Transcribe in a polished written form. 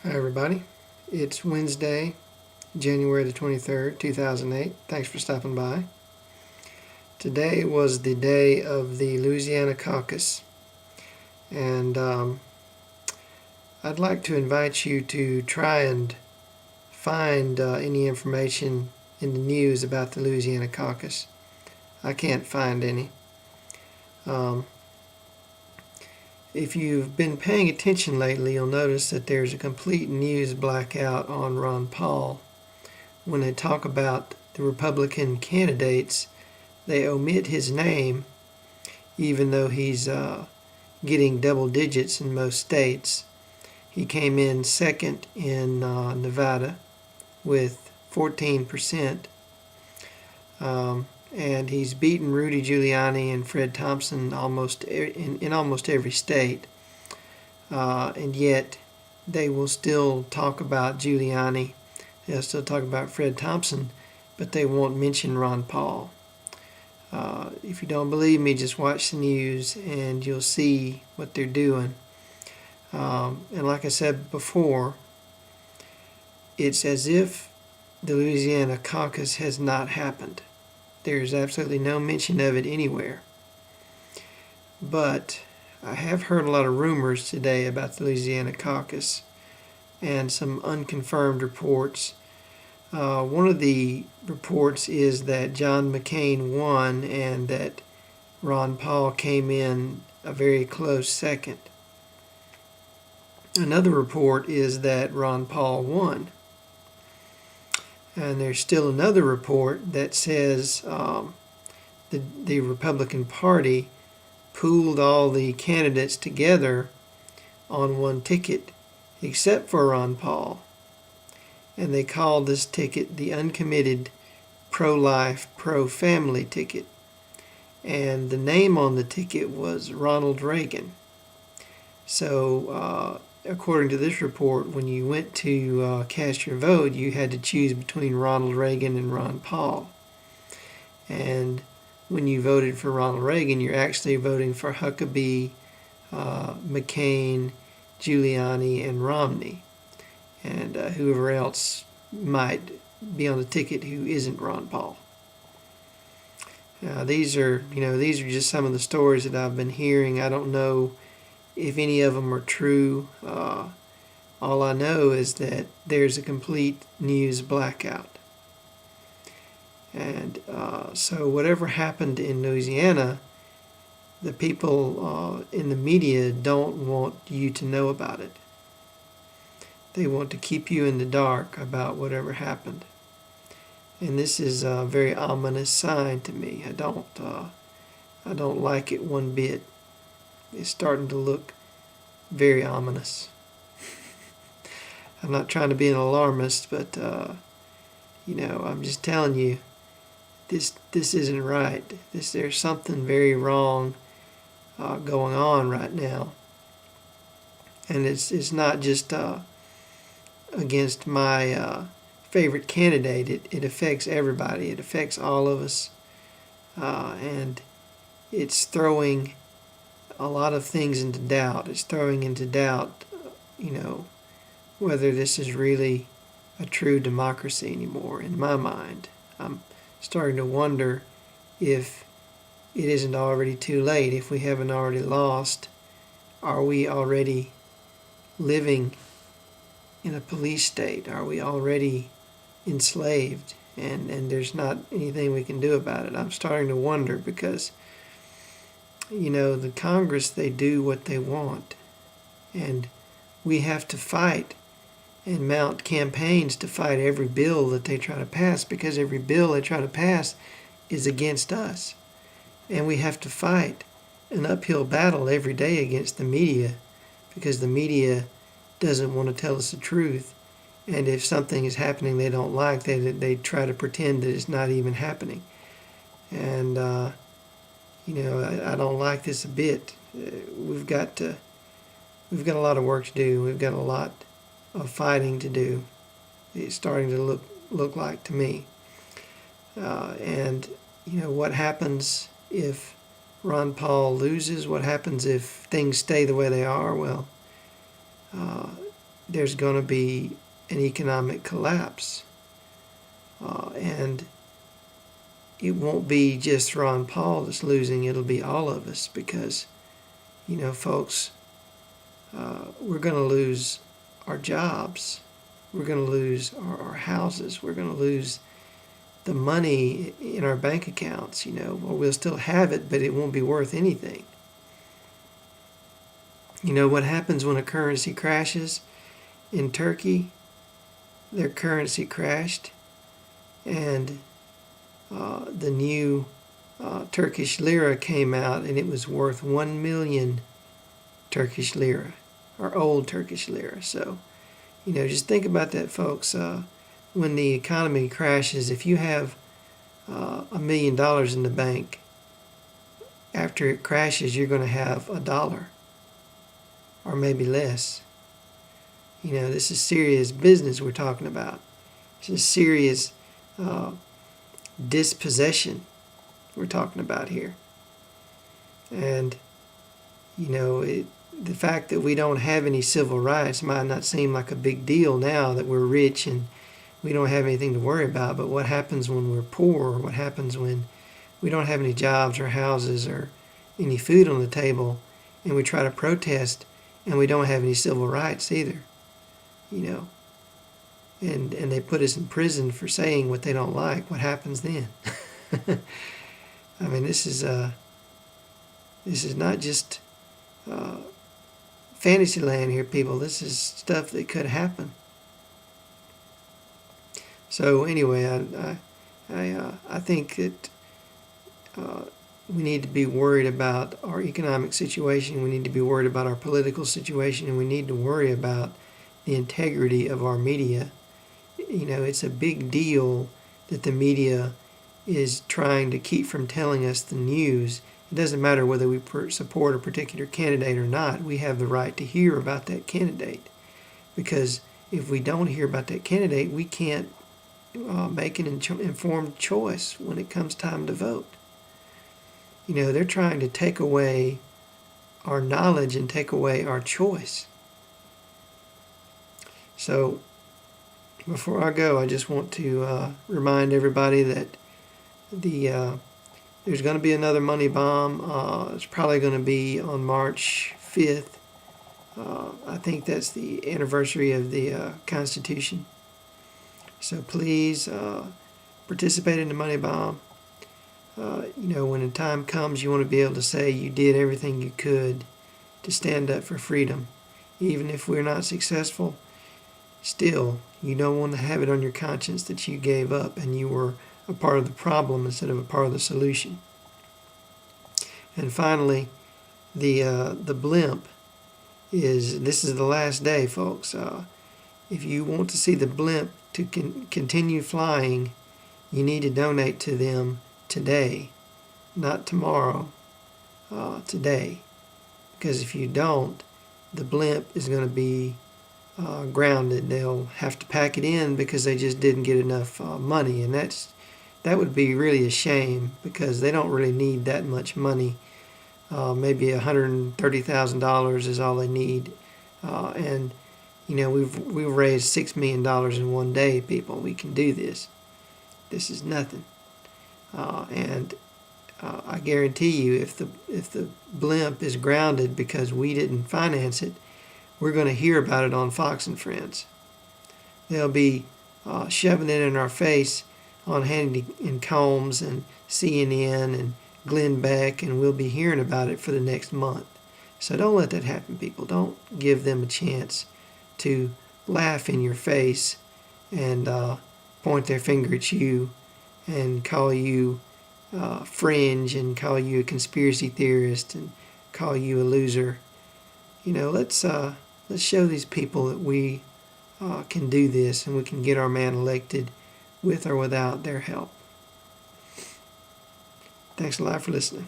Hi everybody, it's Wednesday, January the 23rd, 2008. Thanks for stopping by. Today was the day of the Louisiana Caucus, and I'd like to invite you to try and find any information in the news about the Louisiana Caucus. I can't find any. Um, If you've been paying attention lately, you'll notice that there's a complete news blackout on Ron Paul. When they talk about the Republican candidates, they omit his name, even though he's getting double digits in most states. He came in second in Nevada with 14%, and he's beaten Rudy Giuliani and Fred Thompson in almost every state. And yet they will still talk about Giuliani. They'll still talk about Fred Thompson, but they won't mention Ron Paul. If you don't believe me, just watch the news and you'll see what they're doing. And like I said before, it's as if the Louisiana Caucus has not happened. There's absolutely no mention of it anywhere. But I have heard a lot of rumors today about the Louisiana Caucus and some unconfirmed reports. One of the reports is that John McCain won and that Ron Paul came in a very close second. Another report is that Ron Paul won. And there's still another report that says the Republican Party pooled all the candidates together on one ticket except for Ron Paul. And they called this ticket the uncommitted pro-life, pro-family ticket. And the name on the ticket was Ronald Reagan. So according to this report, when you went to cast your vote, you had to choose between Ronald Reagan and Ron Paul. And when you voted for Ronald Reagan, you're actually voting for Huckabee, McCain, Giuliani, and Romney, and whoever else might be on the ticket who isn't Ron Paul. These are just some of the stories that I've been hearing. I don't know if any of them are true. All I know is that there's a complete news blackout. And so whatever happened in Louisiana, the people in the media don't want you to know about it. They want to keep you in the dark about whatever happened. And this is a very ominous sign to me. I don't like it one bit. It's starting to look very ominous. I'm not trying to be an alarmist, but I'm just telling you, this isn't right. There's something very wrong going on right now, and it's not just against my favorite candidate. It affects everybody. It affects all of us, and it's throwing a lot of things into doubt. It's throwing into doubt, whether this is really a true democracy anymore. In my mind, I'm starting to wonder if it isn't already too late. If we haven't already lost, are we already living in a police state? Are we already enslaved? And there's not anything we can do about it. I'm starting to wonder because, the Congress, they do what they want. And we have to fight and mount campaigns to fight every bill that they try to pass, because every bill they try to pass is against us. And we have to fight an uphill battle every day against the media, because the media doesn't want to tell us the truth. And if something is happening they don't like, they try to pretend that it's not even happening. And I don't like this a bit. We've got a lot of work to do. We've got a lot of fighting to do. It's starting to look like to me. And what happens if Ron Paul loses? What happens if things stay the way they are? Well, there's going to be an economic collapse. And it won't be just Ron Paul that's losing, it'll be all of us because, folks, we're going to lose our jobs. We're going to lose our houses. We're going to lose the money in our bank accounts, or we'll still have it, but it won't be worth anything. What happens when a currency crashes? In Turkey, their currency crashed, and the new Turkish lira came out, and it was worth 1 million Turkish lira, or old Turkish lira. So, just think about that, folks. When the economy crashes, if you have $1 million in the bank, after it crashes, you're going to have $1 or maybe less. This is serious business we're talking about. This is serious dispossession we're talking about here. And, the fact that we don't have any civil rights might not seem like a big deal now that we're rich and we don't have anything to worry about, but what happens when we're poor? What happens when we don't have any jobs or houses or any food on the table, and we try to protest and we don't have any civil rights either? And they put us in prison for saying what they don't like. What happens then? I mean, this is not just fantasy land here, people. This is stuff that could happen. So anyway, I think that we need to be worried about our economic situation. We need to be worried about our political situation, and we need to worry about the integrity of our media. It's a big deal that the media is trying to keep from telling us the news. It doesn't matter whether we support a particular candidate or not. We have the right to hear about that candidate, because if we don't hear about that candidate, we can't make an informed choice when it comes time to vote. They're trying to take away our knowledge and take away our choice. So before I go, I just want to remind everybody that there's going to be another money bomb. It's probably going to be on March 5th. I think that's the anniversary of the Constitution. So please participate in the money bomb. When the time comes, you want to be able to say you did everything you could to stand up for freedom. Even if we're not successful, still, you don't want to have it on your conscience that you gave up and you were a part of the problem instead of a part of the solution. And finally, the blimp this is the last day, folks. If you want to see the blimp to continue flying, you need to donate to them today, not tomorrow, today. Because if you don't, the blimp is going to be grounded. They'll have to pack it in because they just didn't get enough money, and that would be really a shame because they don't really need that much money. Maybe $130,000 is all they need, and we've raised $6 million in one day, people. We can do this. This is nothing, and I guarantee you, if the blimp is grounded because we didn't finance it, we're going to hear about it on Fox and Friends. They'll be shoving it in our face on Hannity and Combs and CNN and Glenn Beck, and we'll be hearing about it for the next month. So don't let that happen, people. Don't give them a chance to laugh in your face and point their finger at you and call you fringe and call you a conspiracy theorist and call you a loser. Let's show these people that we can do this and we can get our man elected with or without their help. Thanks a lot for listening.